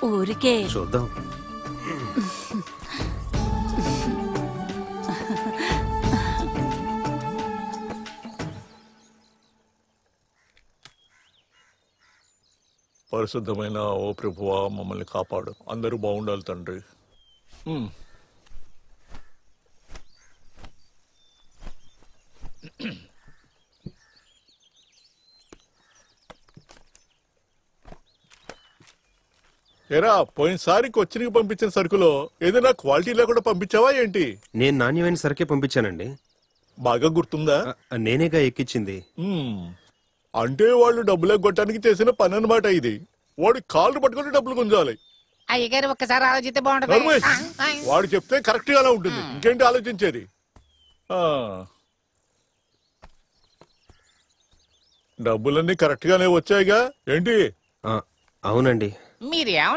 ఊరికే చూద్దాం. పరిశుద్ధమైన ఓ ప్రభువా, మమ్మల్ని కాపాడు. అందరూ బాగుండాలి తండ్రి. ఏరా, పోయినసారి కొచ్చినికి పంపించిన సరుకులో ఏదైనా క్వాలిటీ లేకుండా పంపించావా ఏంటి? నేను నాణ్యమైన సరుకే పంపించానండి. బాగా గుర్తుందా? నేనేగా ఎక్కించింది. అంటే వాళ్ళు డబ్బులు ఎగ్గొట్టడానికి చేసిన పని అన్నమాట ఇది. వాడి కాళ్ళు పట్టుకుని డబ్బులు గుంజాలి. అయ్యగారు ఒక్కసారి ఆలోచిస్తే బాగుంటుంది. వాడు చెప్తే కరెక్ట్ గానే ఉంటుంది. ఇంకేంటి ఆలోచించేది? డబ్బులన్నీ కరెక్ట్ గానే వచ్చాయిగా ఏంటి? అవునండి. మీరేం